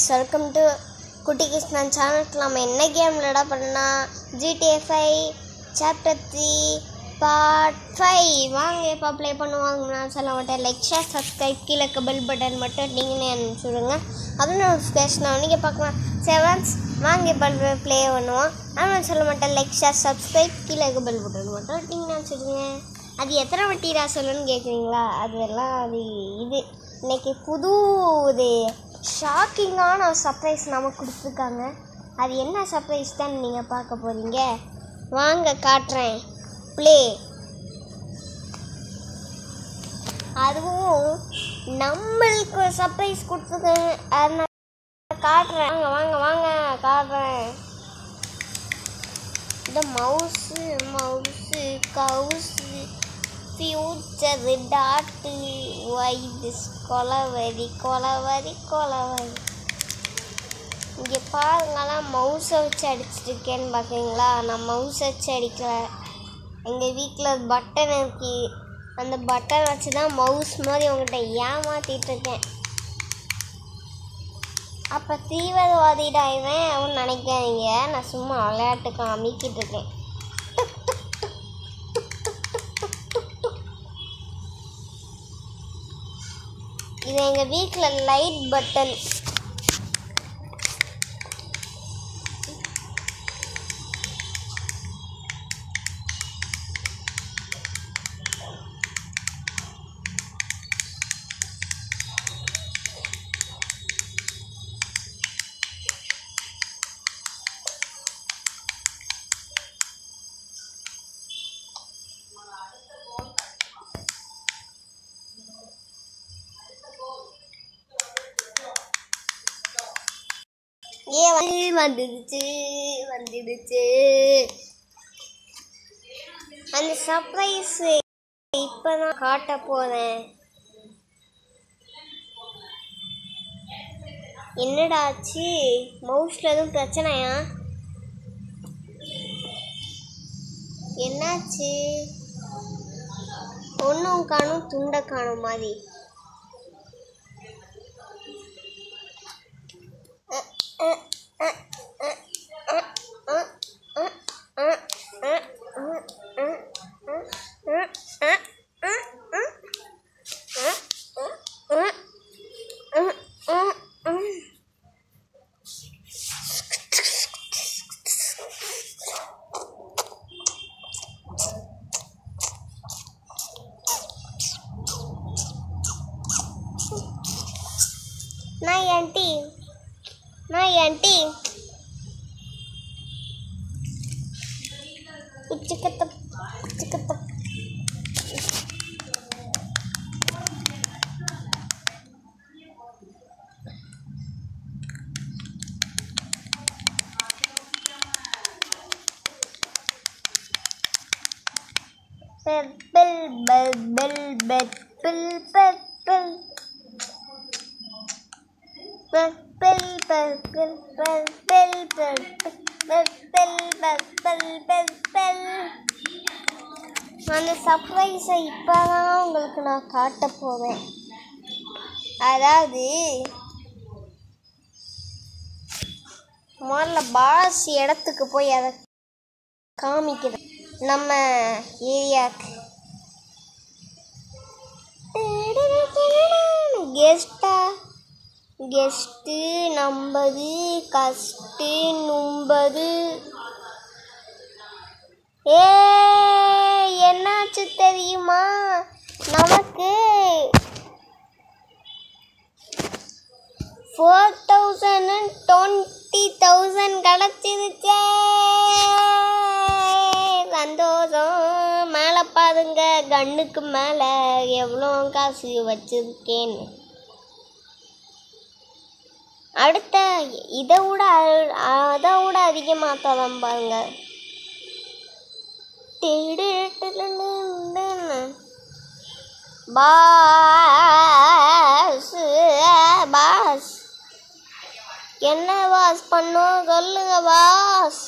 Guys, welcome to குட்டி கிருஷ்ணன் சேனலுக்கு. நம்ம என்ன கேம் விளையாட பண்ணால் GTA 5 சாப்டர் 3 பார்ட் 5 வாங்க இப்போ ப்ளே பண்ணுவாங்க. நான் சொல்ல மாட்டேன். லைக், ஷேர், சப்ஸ்கிரைப், கீழே பெல் பட்டன் மட்டும் நீங்களே அனுப்பிச்சுடுங்க. அப்படின்னு நோட்டிஃபிகேஷன் நீங்கள் பார்க்கலாம். செவன்ஸ் வாங்க இப்போ ப்ளே பண்ணுவோம். ஆனால் சொல்ல மாட்டேன். லைக், ஷேர், சப்ஸ்கிரைப், கீழே பெல் பட்டன் மட்டும் நீங்கள் அனுப்பிச்சுடுங்க. அது எத்தனை வட்டிரா சொல்லணும்னு கேட்குறீங்களா? அதெல்லாம் இது இன்றைக்கி புது இது ஷாக்கிங்கான ஒரு சர்ப்ரைஸ் நமக்கு கொடுத்துருக்காங்க. அது என்ன சர்ப்ரைஸ் தான் நீங்கள் பார்க்க போகிறீங்க. வாங்க காட்டுறேன். ப்ளே. அதுவும் நம்மளுக்கு ஒரு சர்ப்ரைஸ் கொடுத்துருக்காங்க. அதை நான் காட்டுறேன். வாங்க வாங்க வாங்க காட்டுறேன். இந்த mouse gauss future tattoo வைது Kolaveri இங்கே பாருங்களாம். மவுஸை வச்சு அடிச்சிட்ருக்கேன்னு பார்க்குறீங்களா? நான் மவுஸை வச்சு அடிக்கல. எங்கள் வீட்டில் பட்டன் இருக்கு. அந்த பட்டன் வச்சு தான் மவுஸ் மாதிரி உங்கள்கிட்ட ஏமாற்றிட்டுருக்கேன். அப்போ தீவிரவாதிடா இவன் அவன்னு நினைக்காதீங்க. நான் சும்மா விளையாட்டுக்கு அமைக்கிட்டு இருக்கேன். இது எங்கள் வீட்டில் லைட் பட்டன். வந்துடுச்சு. அந்த சர்ப்ரைஸ் இப்போ தான் காட்ட போகிறேன். என்னடாச்சு? மவுஸில் எதுவும் பிரச்சனையா? என்னாச்சு? ஒன்றும் காணும், துண்டை காணும் மாதிரி. நான் ஆண்டி பிச்சுக்கத்த அந்த சர்ப்ரைஸை இப்போ தான் உங்களுக்கு நான் காட்ட போவேன். அதாவது முதல்ல பாஸ் இடத்துக்கு போய் அதை காமிக்கிறேன். நம்ம ஏரியாவுக்கு கெஸ்ட்டு நம்பது கஷ்டு நும்பது. என்னாச்சு தெரியுமா? நமக்கு 4,000 20,000 கிடச்சிருச்சே. சந்தோஷம். மேலே பாருங்க, கண்ணுக்கு மேலே எவ்வளோ காசு வச்சிருக்கேன்னு. அடுத்த இதை விட அதிகமாக தரம் பாருங்க. பாஸ் என்ன பாஸ் பண்ணோம் சொல்லுங்க பாஸ்.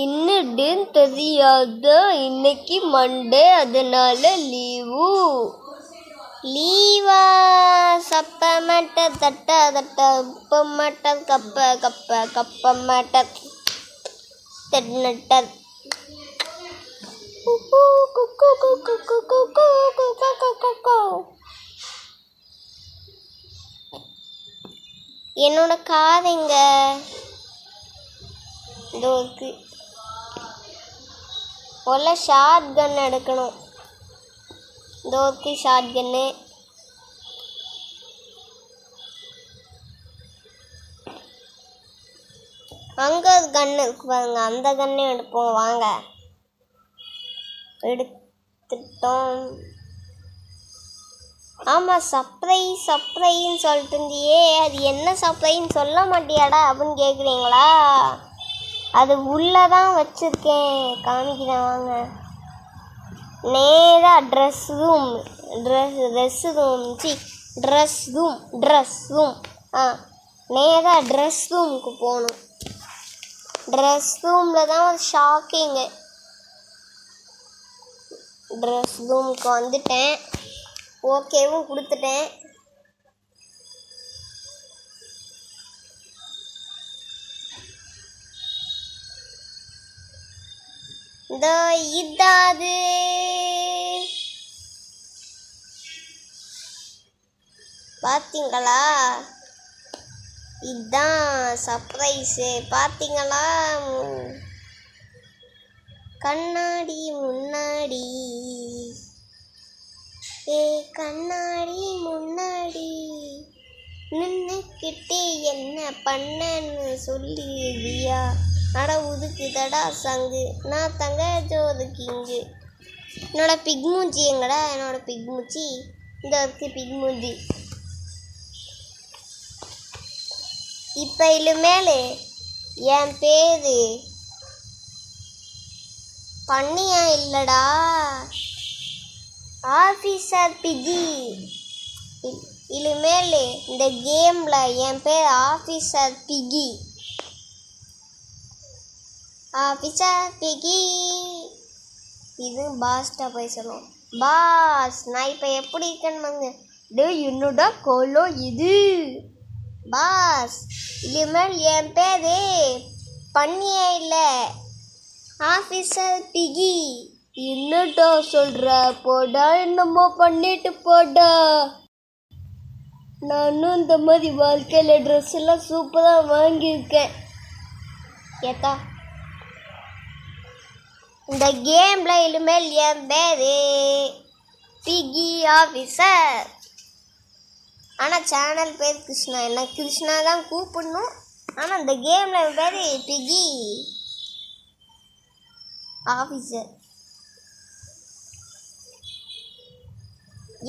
இன்னும் தெரியாத இன்னைக்கு மண்டே, அதனால லீவு. லீவா சப்ப மட்ட தட்ட தட்ட உப்ப மட்ட கப்ப கப்ப கப்ப மட்ட தென்னட்ட என்னோட காதுங்க இதோக்கு ஒல்ல ஷார்ட் கன் எடுக்கணும். இதோக்கு ஷார்ட் கன்னு. அங்கே கன்று இருக்கு பாருங்க, அந்த கன்னே எடுப்போம் வாங்க. எடுத்துட்டோம். ஆமாம், சப்ரைன்னு சொல்லிட்டு இருந்தியே, அது என்ன சப்ரைன்னு சொல்ல மாட்டியாடா அப்படின்னு கேட்குறீங்களா? அது உள்ளே தான் வச்சுருக்கேன், காமிக்கிறேன் வாங்க. நேராக ட்ரெஸ் ரூம் நேராக ட்ரெஸ் ரூமுக்கு போகணும். ட்ரெஸ் ரூமில் தான் ஒரு ஷாக்கிங்கு. ட்ரெஸ் ரூமுக்கு வந்துட்டேன், ஓகேவும் கொடுத்துட்டேன். இந்த இதாது பார்த்தீங்களா? இதுதான் சர்ப்ரைஸு. பார்த்தீங்களா? கண்ணாடி முன்னாடி கண்ணாடி முன்னாடி நின்னுக்கிட்டே என்ன பண்ணன்னு சொல்லியா? அட உதுக்கு தடா சங்கு, நான் தங்க ஜோதுக்கிங்கு. என்னோட பிக்மூச்சி எங்கடா? என்னோட பிக்மூச்சி இந்த இருக்கு, பிக்மூச்சி. இப்போ இனிமேல் என் பேர் பண்ணியா இல்லைடா, ஆஃபீஸர் பிகி. இனிமேல் இந்த கேமில் என் பேர் ஆஃபீஸர் பிகி. ஆஃபீஸர் பிகி. இது பாஸ்ட்டாக போய் சொல்லுவோம். பாஸ், நான் இப்போ எப்படி இருக்கேன்னு வாங்க. டே என்னோட கோலோ இது பாஸ். இனிமேல் என் பேர் பண்ணியே இல்லை, ஆஃபீஸர் பிகி. என்னடா சொல்கிற? போடா, என்னமோ பண்ணிட்டு போடா. நானும் இந்த மாதிரி வாழ்க்கையில் ட்ரெஸ் எல்லாம் சூப்பராக வாங்கியிருக்கேன். ஏத்தா இந்த கேமில் இனிமேல் என் பேர் பிகி ஆஃபீஸர். ஆனால் சேனல் பேர் கிருஷ்ணா. என்ன கிருஷ்ணா தான் கூப்பிடணும். ஆனால் இந்த கேமில் என் பேர் பிகி ஆஃபீஸர்.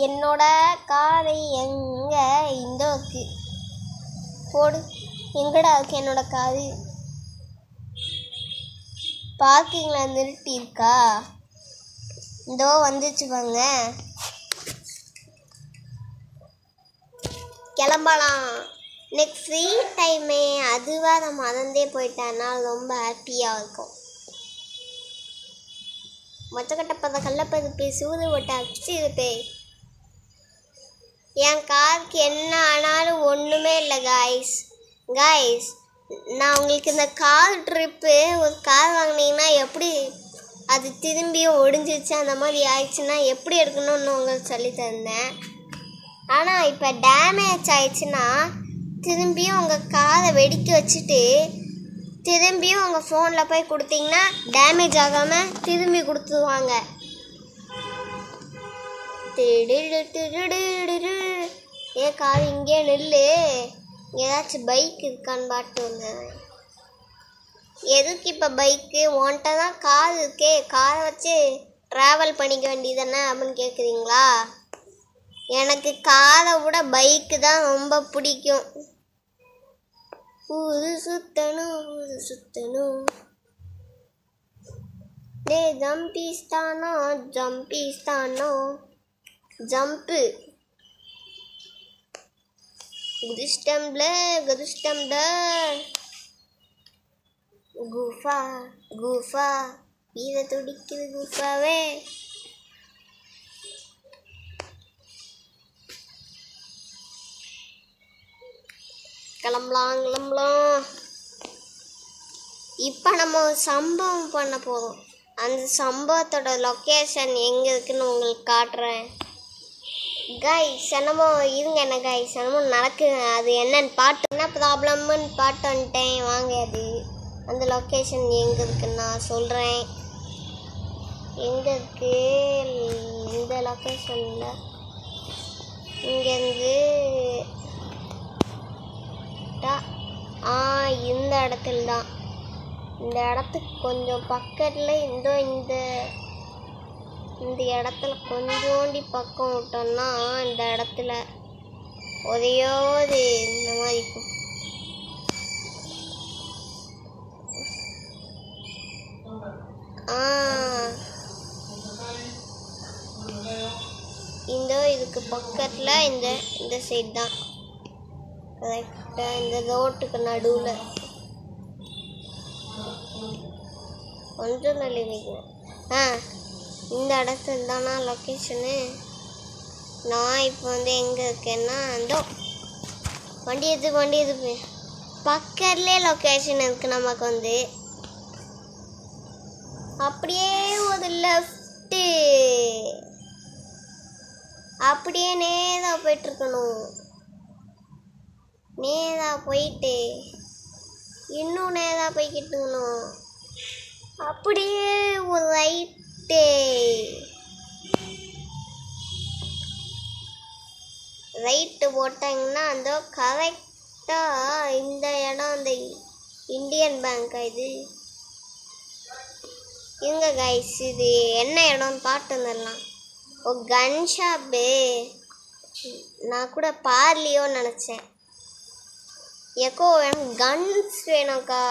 என்னோட காரை எங்கே? இந்த இருக்கு, போடு. எங்கடா இருக்கு என்னோட காரு? பார்க்கிங்கில் நிறுத்தி இருக்கா? இதோ வந்துச்சு வாங்க, கிளம்பலாம். நெக்ஸ்ட் ஃப்ரீ டைமே அதுவாக நான் மறந்தே போயிட்டேன்னா ரொம்ப ஹாப்பியாக இருக்கும். மொச்சக்கட்டப்பத கள்ளப்பருப்பு சூது ஓட்ட அச்சிருப்பே. என் காருக்கு என்ன ஆனாலும் ஒன்றுமே இல்லை காய்ஸ். நான் உங்களுக்கு இந்த கார் ட்ரிப்பு, ஒரு கார் வாங்கினீங்கன்னா எப்படி அது திரும்பியும் ஒடிஞ்சிச்சு அந்த மாதிரி ஆயிடுச்சுன்னா எப்படி எடுக்கணும்னு உங்களுக்கு சொல்லி தந்தேன். ஆனால் இப்போ டேமேஜ் ஆயிடுச்சுன்னா திரும்பியும் உங்கள் காரை வெடிக்க வச்சுட்டு திரும்பியும் உங்கள் ஃபோனில் போய் கொடுத்தீங்கன்னா டேமேஜ் ஆகாமல் திரும்பி கொடுத்துருவாங்க. ஏன் கார் இங்கே நில்லு, ஏதாச்சும் பைக் இருக்கான்னு பாட்டு வந்தேன். எதுக்கு இப்போ பைக்கு? உன்கிட்ட தான் கார் இருக்கே, காரை வச்சு ட்ராவல் பண்ணிக்க வேண்டியதானே அப்படின்னு கேட்குறீங்களா? எனக்கு காரை விட பைக்கு தான் ரொம்ப பிடிக்கும். ஊரு சுத்தணும். டே ஜம்பிஸ்தானோ ஜம்பு குதிஷ்டம்ல குஃபா வீர துடிக்குது குஃபாவே. கிளம்பலாம். இப்போ நம்ம ஒரு சம்பவம் பண்ண போகிறோம். அந்த சம்பவத்தோட லொக்கேஷன் எங்கே இருக்குன்னு உங்களுக்கு காட்டுறேன். கைஸ் என்னமோ இருங்க, என்ன கைஸ் என்னமோ நடக்குது. அது என்னன்னு என்ன ப்ராப்ளம்னு பாட்டு வந்துட்டேன். வாங்க, அது அந்த லொக்கேஷன் எங்கே இருக்குன்னு நான் சொல்கிறேன். எங்கே இருக்கு இந்த லொக்கேஷனில்? இங்கேருந்து இந்த இடத்துல தான். இந்த இடத்துக்கு கொஞ்சம் பக்கத்தில் இந்த இடத்துல கொஞ்சோண்டி பக்கம் விட்டோம்னா இந்த இடத்துல ஒரேயோது இந்த மாதிரி இருக்கும். இதுக்கு பக்கத்தில் இந்த சைடு தான் கரெக்டாக. இந்த ரோட்டுக்கு நடுவில் கொஞ்சம் நல்லி வைக்கணும். இந்த இடத்துல தானா லொக்கேஷனு. நான் இப்போ எங்கே இருக்கேன்னா வண்டி எது பக்கத்துலேயே லொக்கேஷன் இருக்குது. நமக்கு அப்படியே ஒரு லெஃப்ட்டு, அப்படியே நேராக போயிட்டுருக்கணும். நேராக போயிட்டு இன்னும் நேராக போய்கிட்டுக்கணும். அப்படியே ஒரு ரைட்டு போட்டாங்கன்னா கரெக்டாக இந்த இடம் இந்தியன் பேங்க். இது இங்க கைஸ், இது என்ன இடம்னு பாட்டுலாம். ஒரு கன் ஷாப்பு. நான் கூட பார்லியோன்னு நினச்சேன். எக்கோ வேணும், கன்ஸ் வேணும்க்கா.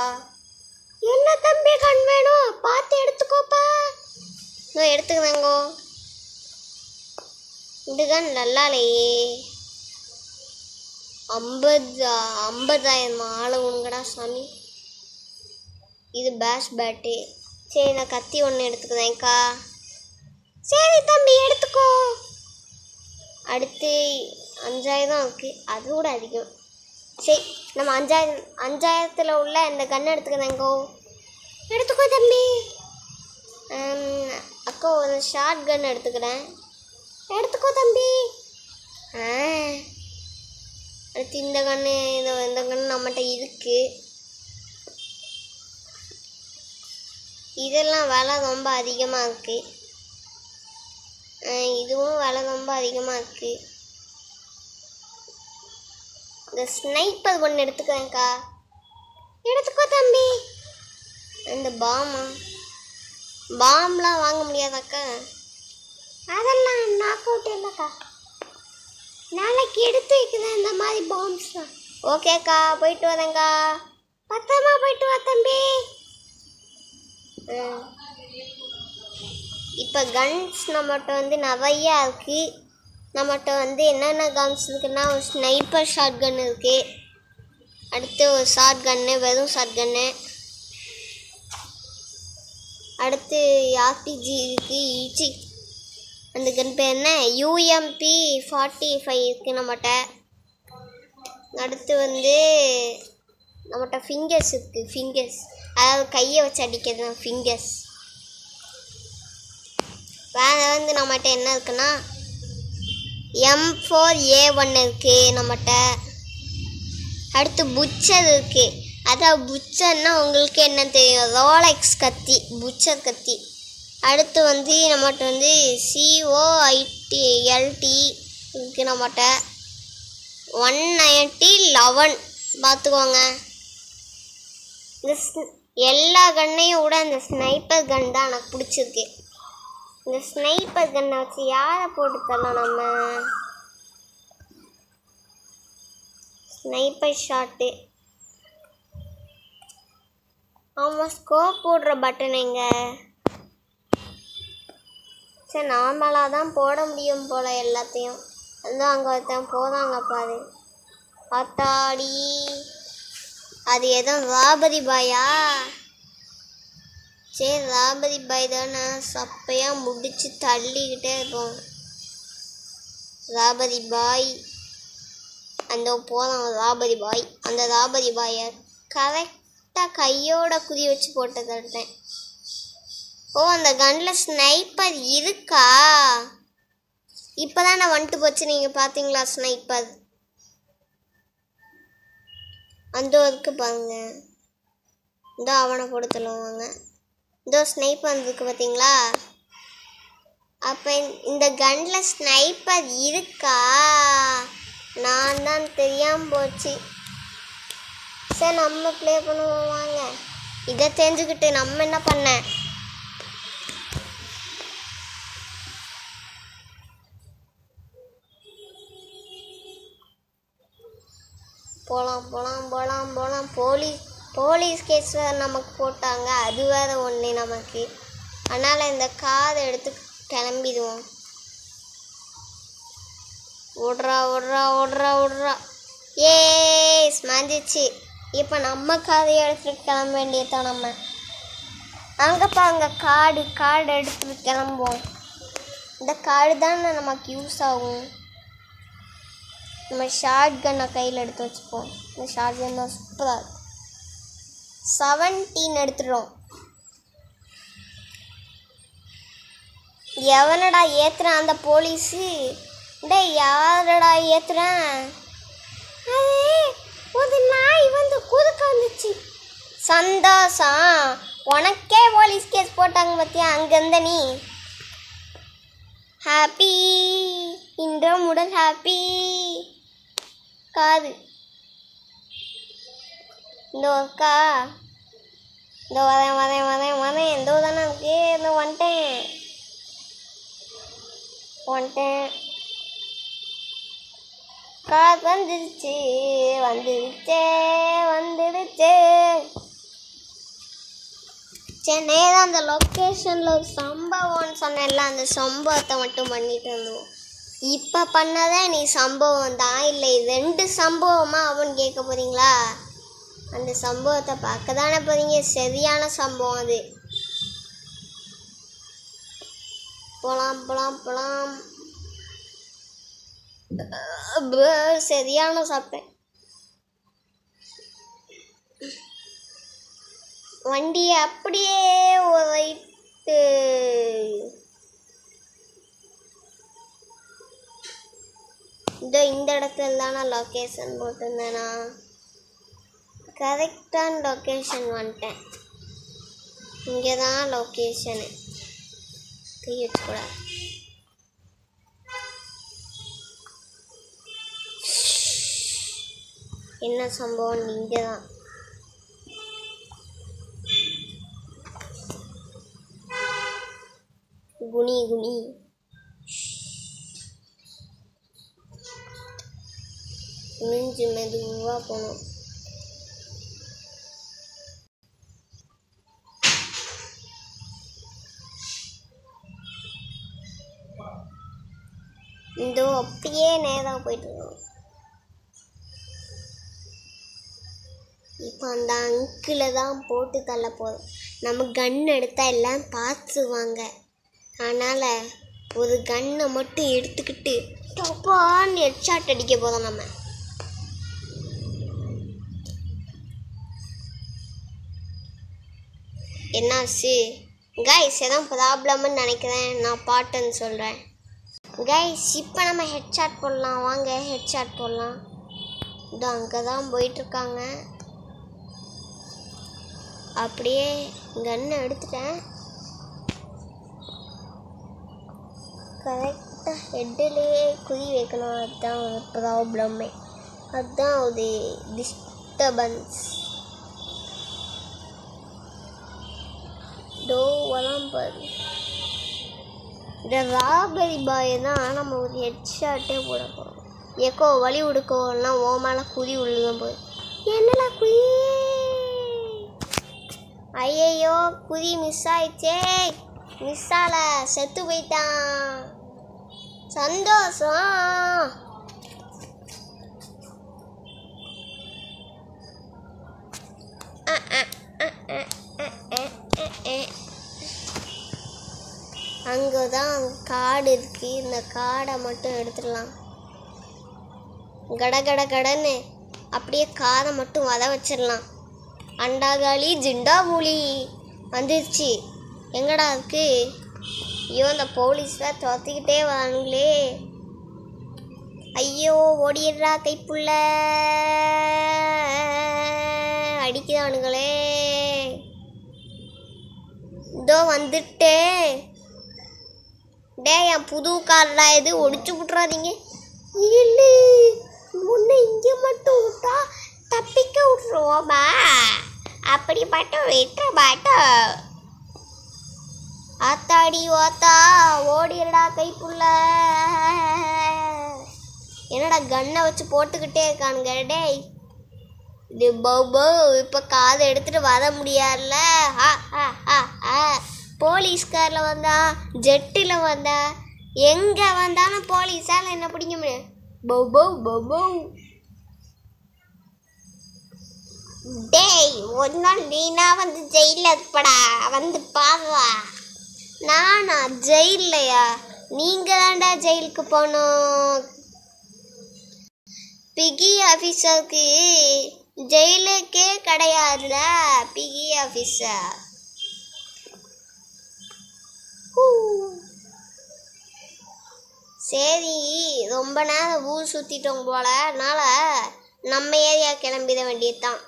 என்ன தம்பி கன் வேணும்? பார்த்து எடுத்துக்கோப்பா. நான் எடுத்துக்கிறேங்கோ. இந்த கன் நல்லாலையே. 50,000 ஆளை உங்கடா சாமி. இது பேஷ் பேட்டு. சரி, நான் கத்தி ஒன்று எடுத்துக்கிறேன்க்கா. சரி தம்பி எடுத்துக்கோ. அடுத்து 5,000 இருக்குது, அது கூட அதிகம். சரி, நம்ம 5,000 உள்ள இந்த கன் எடுத்துக்கிறேங்கோ. எடுத்துக்கோ தம்பி. அக்கா ஒரு ஷார்ட் கன் எடுத்துக்கிறேன். எடுத்துக்கோ தம்பி. அடுத்து இந்த கன்று நம்மகிட்ட இருக்குது. இதெல்லாம் விலை ரொம்ப அதிகமாக இருக்குது. இதுவும் விலை ரொம்ப அதிகமாக இருக்குது. இந்த ஸ்னைப்பர் ஒன்று எடுத்துக்கிறேன்க்கா. எடுத்துக்கோ தம்பி. இந்த பாம்லாம் வாங்க முடியாதாக்கா? அதெல்லாம் நாக் அவுட் இல்லைக்கா. நாளைக்கு எடுத்து வைக்கிறேன் இந்த மாதிரி பாம்ஸ்லாம். ஓகேக்கா, போயிட்டு வரேங்க்கா. பத்திரமா போயிட்டு வா தம்பி. இப்போ கன்ஸ் நம்மகிட்ட நிறையா இருக்குது. நம்மகிட்ட என்னென்ன கன்ஸ் இருக்குன்னா, ஒரு ஸ்னைப்பர் ஷார்ட் கன் இருக்குது. அடுத்து ஒரு ஷார்ட் கன்னு, வெறும் ஷார்ட் கன்னு. அடுத்து ஆர்பிஜி இருக்குது. அந்த கன் பேர் என்ன? UMP 45 இருக்குது நம்மகிட்ட. அடுத்து நம்மகிட்ட ஃபிங்கர்ஸ் இருக்குது. ஃபிங்கர்ஸ் அதாவது கையை வச்சு அடிக்கிறது தான் ஃபிங்கர்ஸ். வேறு நம்மகிட்ட என்ன இருக்குன்னா M4A1 இருக்குது நம்மகிட்ட. அடுத்து புச்சர் இருக்குது. அதாவது புச்சர்னா உங்களுக்கு என்ன தெரியும்? ரோலெக்ஸ் கத்தி, புச்சர் கத்தி. அடுத்து நம்மகிட்ட COITLT இருக்குது நம்மகிட்ட. 190-11 பார்த்துக்கோங்க. இந்த எல்லா கன்னையும் விட அந்த ஸ்னைப்பர் கன் தான் எனக்கு பிடிச்சிருக்கு. இந்த ஸ்னைப்பர் கன்னை வச்சு யாரை போட்டு தரலாம் நம்ம? Sniper shot. ஆமாம், ஸ்கோப் போடுற பட்டன் எங்க? சரி, நார்மலாக தான் போட முடியும் போல் எல்லாத்தையும். அங்கே ஒருத்தன் போதாங்க பாரு. பார்த்தாடி அது எதுவும் ராபரி பாயா? சரி, ராபரி பாய் தானே. சப்பையாக முடிச்சு தள்ளிக்கிட்டே இருப்போம். ராபரி பாய் அந்த போதும் தாபதி பாய். அந்த தாபதி பாயை கரெக்டாக கையோட குதி வச்சு போட்டு தட்டேன். ஓ, அந்த கன்னில் ஸ்னைப்பர் இருக்கா? இப்போ தான் நான் வந்துட்டு போச்சு. நீங்கள் பார்த்தீங்களா ஸ்னைப்பர்? அந்த இருக்கு பாருங்க. இந்த அவனை போட்டு சொல்லுவாங்க. இந்த ஸ்னைப்பர் வந்துருக்கு பார்த்தீங்களா? அப்போ இந்த கன்னில் ஸ்னைப்பர் இருக்கா? நான் தான் தெரியாமல் போச்சு. சரி, நம்ம ப்ளே பண்ணுவோம் வாங்க. இதை தெரிஞ்சுக்கிட்டு நம்ம என்ன பண்ண, போகலாம் போகலாம் போகலாம் போகலாம். போலீஸ் கேஸ் வேறு நமக்கு போட்டாங்க. அது வேறு ஒன்று நமக்கு. அதனால் இந்த காரை எடுத்து கிளம்பிடுவோம். ஓடுறா ஓடுறா ஓடுறா ஓடுறா. ஏ ஸ்மாஞ்சிச்சு. இப்போ நம்ம காரையை எடுத்துகிட்டு கிளம்ப வேண்டியதான். நம்ம அங்கேப்பா அங்கே கார்டு எடுத்துகிட்டு கிளம்புவோம். இந்த கார்டு தானே நமக்கு யூஸ் ஆகும். நம்ம ஷார்ட் கன்னை கையில் எடுத்து வச்சுப்போம். இந்த ஷார்ட் கன் தான் சூப்பராக இருக்கும். 17 எடுத்துடுறோம். எவனடா ஏற்றுறான் அந்த போலீஸு? டே யாரடா ஏற்றுறேன்? ஒரு நாய் வந்து குறுக்க வந்துச்சு. சந்தோஷம், உனக்கே போலீஸ் கேஸ் போட்டாங்க பார்த்தியா? அங்கேருந்த நீ ஹாப்பி, இன்ற முதல் ஹாப்பி. காது இந்த ஒர்க்கா? இந்த வரேன் எந்த தானே இருக்கு. இந்த வந்துட்டேன். கார் வந்துடுச்சு. சென்னை தான். அந்த லொக்கேஷனில் ஒரு சம்பவம்னு சொன்னேன்ல, அந்த சம்பவத்தை மட்டும் பண்ணிட்டு இருந்தோம். இப்போ பண்ணதே நீ சம்பவம் தான் இல்லை 2 சம்பவமா அவன்னு கேட்க போகிறீங்களா? அந்த சம்பவத்தை பார்க்க தானே போகிறீங்க. சரியான சம்பவம் அது. போலாம். சரியான சாப்பிட்டேன். வண்டியை அப்படியே ரைட்டு. இந்த இடத்துல தான் நான் லொக்கேஷன் போட்டிருந்தேனா? கரெக்டான லொக்கேஷன் வந்துட்டேன். இங்கே தான் லொக்கேஷனு. கை வச்சுக்கூடாது. என்ன சம்பவம்? இங்கே தான். குனி குனிஞ்சு மெதுவாக போகணும். இந்த அப்படியே நேராக போயிட்டு இருக்கோம். இப்போ அந்த அங்கிளை தான் போட்டு தள்ள போதும். நம்ம கன் எடுத்தால் எல்லாம் பார்த்துவாங்க. அதனால் ஒரு கன்னை மட்டும் எடுத்துக்கிட்டு டப்பான்னு ஹெட்ஷாட் அடிக்க போதும். நம்ம என்னாச்சு கைஸ்? எதுவும் ப்ராப்ளம்னு நினைக்கிறேன். நான் பாட்டுன்னு சொல்கிறேன் கைஸ். இப்போ நம்ம ஹெட்ஷாட் போடலாம். வாங்க ஹெட்ஷாட் போடலாம். இது அங்கே தான் போயிட்டுருக்காங்க. அப்படியே கன்னை எடுத்துட்டேன். கரெக்டாக ஹெட்டிலேயே குதி வைக்கணும். அதுதான் ஒரு ப்ராப்ளமே. அதுதான் ஒரு டிஸ்டர்பன்ஸ். டோவெல்லாம் பாரு. இந்த ராபரி பாயை தான் நம்ம ஒரு ஹெட்ஷாட்டே போட போகிறோம். எக்கோ வழி விடுக்கோன்னா ஓ மேலே குதி உள்ளுதான் போய். என்னடா குதி? ஐயையோ குதி மிஸ் ஆயிடுச்சே. மிஸ் ஆல, செத்து போயிட்டான். சந்தோஷம். அங்கே தான் காடு இருக்குது. இந்த காடை மட்டும் எடுத்துடலாம். கட கட கடன்னு அப்படியே காதை மட்டும் வத வச்சிடலாம். அண்டாகாளி ஜிண்டா மூலி வந்துருச்சு. எங்கடா இருக்கு? ஐயோ இந்த போலீஸ்லாம் துரத்திக்கிட்டே வாங்களே. ஐயோ ஓடிடுறா கைப்புள்ள, அடிக்கிறானுங்களே. இதோ வந்துட்டே. டே என் புது கார்டா இது, ஒடிச்சு விட்றாதீங்க. இல்லை முன்ன இங்கே மட்டும் விட்டா தப்பிக்க விட்ருவோமா? அப்படி மட்டும் விட்டுற மாட்டோம். ஆத்தாடி ஓத்தா ஓடிடா கைப்புள்ள. என்னடா கன்னை வச்சு போட்டுக்கிட்டே இருக்கானுங்க. டேய் இது பௌ இப்போ காதை எடுத்துட்டு வர முடியாதுல்ல. போலீஸ்காரில் வந்தா ஜெட்டில் வந்தா எங்கே வந்தாலும் போலீஸால் என்ன பிடிக்க முடியும்? பௌ. டேய் ஒரு நாள் நீனா வந்து ஜெயிலில் இருப்படா, வந்து பாவா. நானா ஜெயிலையா? நீங்கள் தான்டா ஜெயிலுக்கு போகணும். பிகி ஆஃபீஸருக்கு ஜெயிலுக்கே கிடையாதுல பிகி ஆஃபீஸர். சரி ரொம்ப நேரம் ஊர் சுற்றிட்டோம் போல, அதனால் நம்ம ஏரியா கிளம்பிட வேண்டியதுதான்.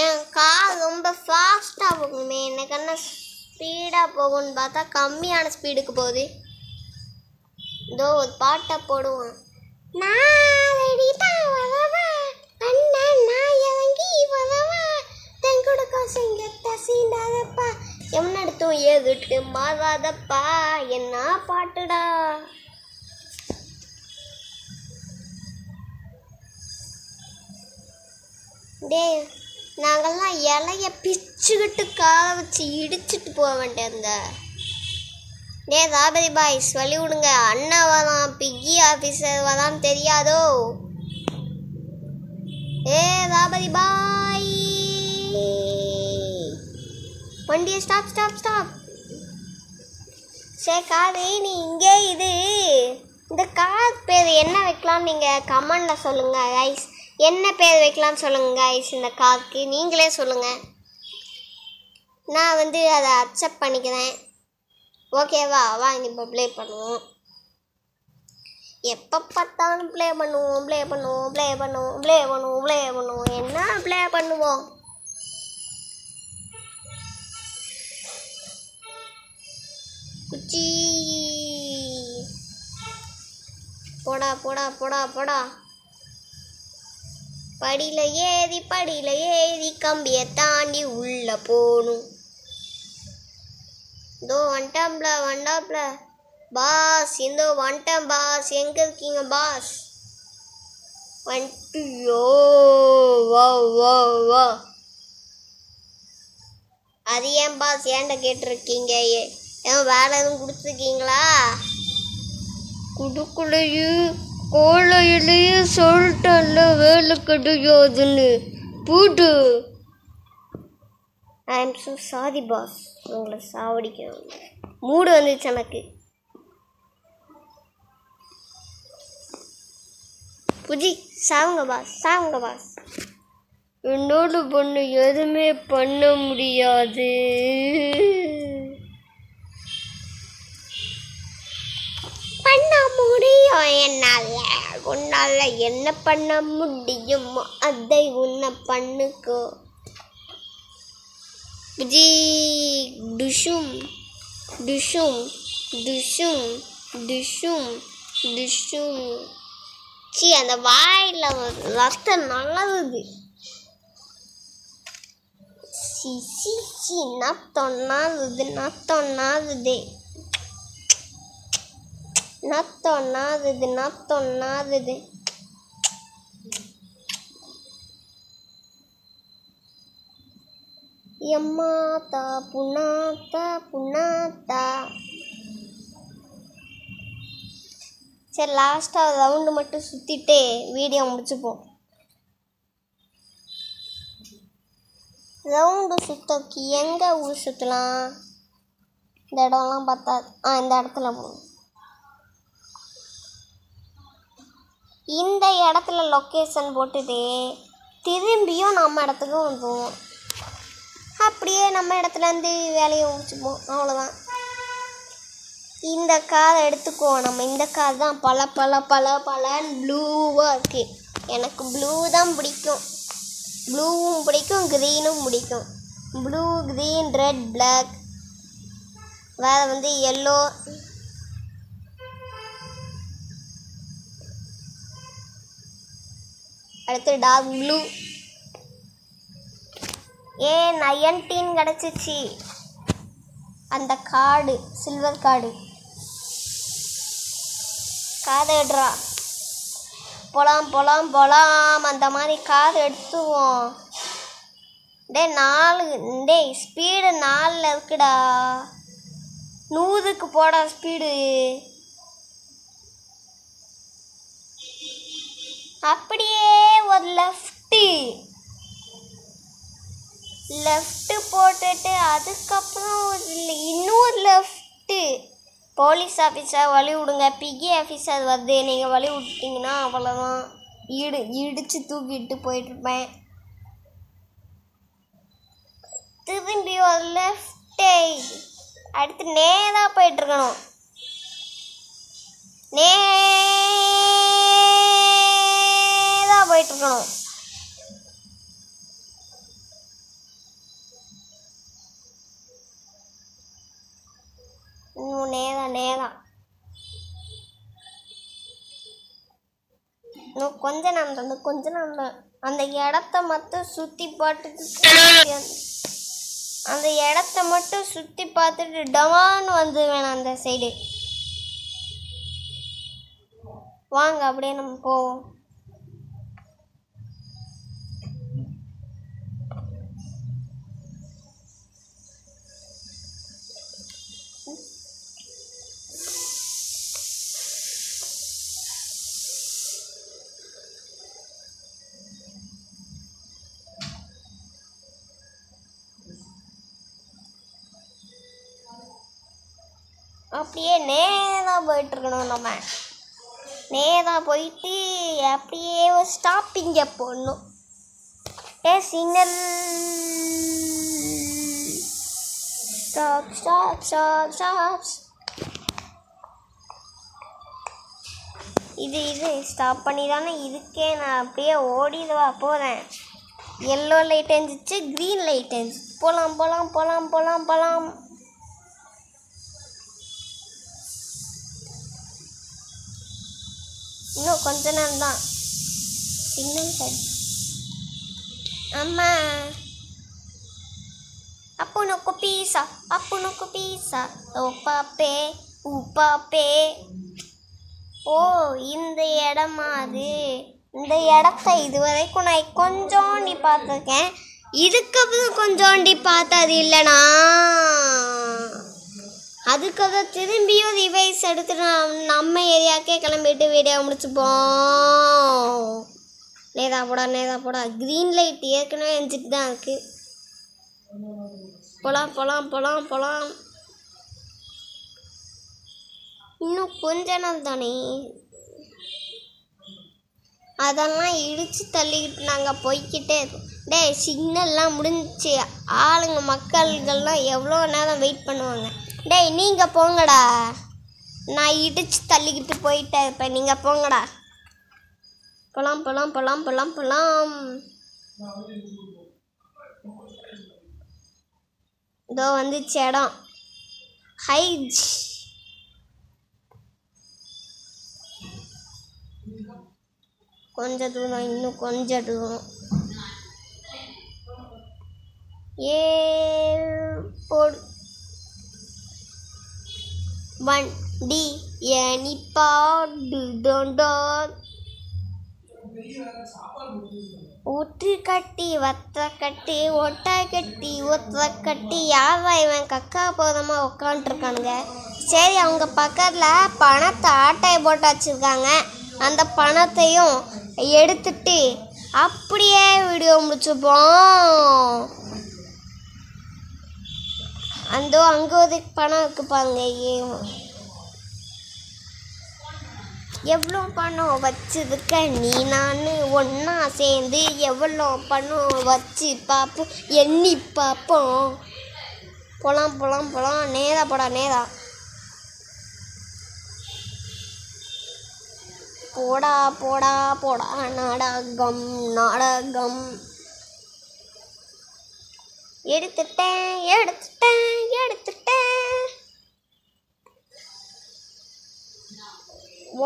என் கார் ரொம்ப ஃபாஸ்ட்டாக போகணுமே, எனக்கு என்ன ஸ்பீடாக போகும்னு பார்த்தா கம்மியான ஸ்பீடுக்கு போகுது. இதோ ஒரு பாட்டை போடுவோம். நான் ரெடி தான் வரவன் அண்ணா, நான் இறங்கி வரவன் தெங்கோட காசு இங்கே தசீண்டாதப்பா எம்னடுத்தும் ஏதுட்டு மாறாதப்பா. என்ன பாட்டுடா. டே நாங்கள்லாம் இலைய பிச்சுக்கிட்டு காலை வச்சு இடிச்சிட்டு போக வேண்டியிருந்த. டே ராபரி பாய்ஸ் வழி விடுங்க, அண்ணா வரான், பிகி ஆஃபீஸர் வரான்னு தெரியாதோ. ஏ ராபரி பாய் வண்டியை ஸ்டாப். சரி காரு நீ இங்கே இது. இந்த கார் பேர் என்ன வைக்கலாம்னு நீங்கள் கமெண்டில் சொல்லுங்கள் கைஸ். என்ன பேர் வைக்கலாம்னு சொல்லுங்கள் கைஸ். இந்த காருக்கு நீங்களே சொல்லுங்கள், நான் வந்து அதை அக்செப்ட் பண்ணிக்கிறேன். ஓகேவா? வாங்க இப்போ ப்ளே பண்ணுவோம். எப்போ பார்த்தாலும் ப்ளே பண்ணுவோம். என்ன ப்ளே பண்ணுவோம்? குச்சி போடா. படியில் ஏறி கம்பியை தாண்டி உள்ள போகணும். இதோ வந்துட்டாப்ல பாஸ். இந்த வந்துட்டேன் பாஸ். எங்கே இருக்கீங்க பாஸ்? வந்துட்டியோ? வா. அது ஏன் பாஸ் ஏன்ட கேட்டிருக்கீங்க? ஏன் வேலை எதுவும் கொடுத்துருக்கீங்களா? குடுக்குலையும் கோலையிலையும் சொல்லிட்டல வேலை கிடையாதுன்னு போட்டு. I am so sorry boss, உங்களை சாவடிக்கணும். மூடு வந்துச்சு எனக்கு. புஜி சாவுங்க பாஸ். என்னோட பொண்ணு எதுவுமே பண்ண முடியாது. பண்ண முடியும் என்னால். உன்னால் என்ன பண்ண முடியுமோ அதை உன்னை பண்ணுக்கோ. புஜி டுஷும். சி அந்த வாயில் ரத்தம் நல்லது. சி நத்தொன்னாது. எம்மாத்தா புண்ணாத்தா. சரி லாஸ்ட்டாக ரவுண்டு மட்டும் சுற்றிட்டு வீடியோ முடிச்சுப்போம். ரவுண்டு சுத்தக்கு எங்கே ஊர் சுற்றலாம்? இந்த இடம்லாம் பார்த்தா இந்த இடத்துல போகணும். இந்த இடத்துல லொக்கேஷன் போட்டுட்டு திரும்பியும் நம்ம இடத்துக்கு வந்துடுவோம். அப்படியே நம்ம இடத்துலேருந்து வேலையை முடிச்சுப்போம். அவ்வளோதான். இந்த காரை எடுத்துக்குவோம். நம்ம இந்த கார் தான் பலன்னு ப்ளூவாக இருக்குது. எனக்கு ப்ளூ தான் பிடிக்கும். ப்ளூவும் பிடிக்கும், க்ரீனும் பிடிக்கும். Blue, green, red, black. வேறு எல்லோ. அடுத்து டார்க் ப்ளூ. 19 கிடச்சிச்சு. அந்த கார்டு சில்வர் கார்டு. காதை எடுறா. போலாம் அந்த மாதிரி கார் எடுத்துவோம். ஸ்பீடு 4 இருக்குடா. 100க்கு போடா ஸ்பீடு. அப்படியே ஒரு லெஃப்ட்டு போட்டுட்டு அதுக்கப்புறம் இன்னொரு லெஃப்ட்டு. போலீஸ் ஆஃபீஸர் வழி விடுங்க. பிகே ஆஃபீஸர் வருது. நீங்கள் வழி விட்டீங்கன்னா அவ்வளோதான். இடித்து தூக்கிட்டு போயிட்டுருப்பேன். திரும்பி ஒரு லெஃப்டே. அடுத்து நேராக போயிட்டுருக்கணும். நேராக போயிட்டுருக்கணும். இன்னும் நேரம் இன்னும் கொஞ்ச நேரம் அந்த இடத்த மட்டும் சுற்றி பார்த்துட்டு டமான்னு வந்துடுவேன் அந்த சைடு. வாங்க அப்படியே நம்ம போவோம். அப்படியே நேராக போயிட்டுருக்கணும். நம்ம நேராக போயிட்டு அப்படியே ஒரு ஸ்டாப்பிங்க போடணும். சிக்னல். ஸ்டாப். இது ஸ்டாப் பண்ணி தானே இதுக்கே நான் அப்படியே ஓடிடுவா போகிறேன். எல்லோ லைட் எரிஞ்சிச்சு, க்ரீன் லைட் எரிஞ்சிச்சு. போகலாம். இன்னும் கொஞ்ச நேரம் தான். சிக்னல் சரி. அம்மா அப்புனுக்கு பீஸா ஓ பாப்பே. ஓ இந்த இடமா அது? இந்த இடத்த இதுவரைக்கும் நான் கொஞ்சோண்டி பார்த்துருக்கேன். இதுக்கப்புறம் கொஞ்சோண்டி பார்த்தது இல்லைண்ணா. அதுக்கப்புறம் திரும்பியும் ரிவைஸ் எடுத்துட்டு நம்ம ஏரியாவுக்கே கிளம்பிட்டு வீடியோ முடிச்சுப்போம். நேரா போடா. க்ரீன் லைட் ஏற்கனவே எரிஞ்சிட்டு தான் இருக்குது. போகலாம். இன்னும் கொஞ்ச நாள் தானே. அதெல்லாம் இடித்து தள்ளிக்கிட்டு நாங்கள் போய்கிட்டே இருக்கோம். சிக்னல்லாம் முடிஞ்சிச்சு. மக்கள்கள்லாம் எவ்வளோ நேரம் வெயிட் பண்ணுவாங்க. நீங்கள் போங்கடா. நான் இடித்து தள்ளிக்கிட்டு போயிட்டே இருப்பேன். நீங்கள் போங்கடா. போலாம். இதோ வந்துச்சு இடம். ஹைஜ். இன்னும் கொஞ்சம் தூரம். ஏர்போர்ட் வண்டி நிப்பாடு. ஊற்று கட்டி வத்த கட்டி ஒட்டை கட்டி ஒத்த கட்டி. யாரா இவன் கக்கா போதமாக உட்காந்துருக்கானுங்க. சரி, அவங்க பக்கத்தில் பணத்தை ஆட்டையை போட்டு வச்சுருக்காங்க. அந்த பணத்தையும் எடுத்துட்டு அப்படியே வீடியோ முடிச்சுப்போம். அந்த அங்கே ஒரு பணம் இருக்குப்பாங்க. எவ்வளோ பணம் வச்சிருக்க நீ நான் ஒன்றா சேர்ந்து எவ்வளோ பணம் வச்சு பார்ப்போம், எண்ணி பார்ப்போம். போலாம் போலாம் போலாம். நேரா போடா நேரா. போடா போடா போடா. நாடகம் நாடகம். எடுத்துட்டேன் எடுத்துட்டேன் எடுத்துட்டேன்.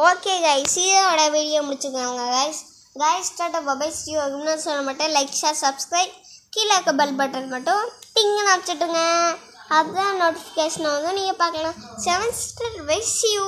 ஓகே கைஸ், இதோட வீடியோ முடிச்சுக்கோங்க guys tata bye. See you. இன்னும் சொல்ல மாட்டேன். Like share subscribe. கீழே இருக்க பெல் பட்டன் மட்டும் டிங்குன்னு அடிச்சுட்டுங்க. அதுதான் நோட்டிஃபிகேஷனை வந்து நீங்கள் பார்க்கலாம். 7 ஸ்டார். C you.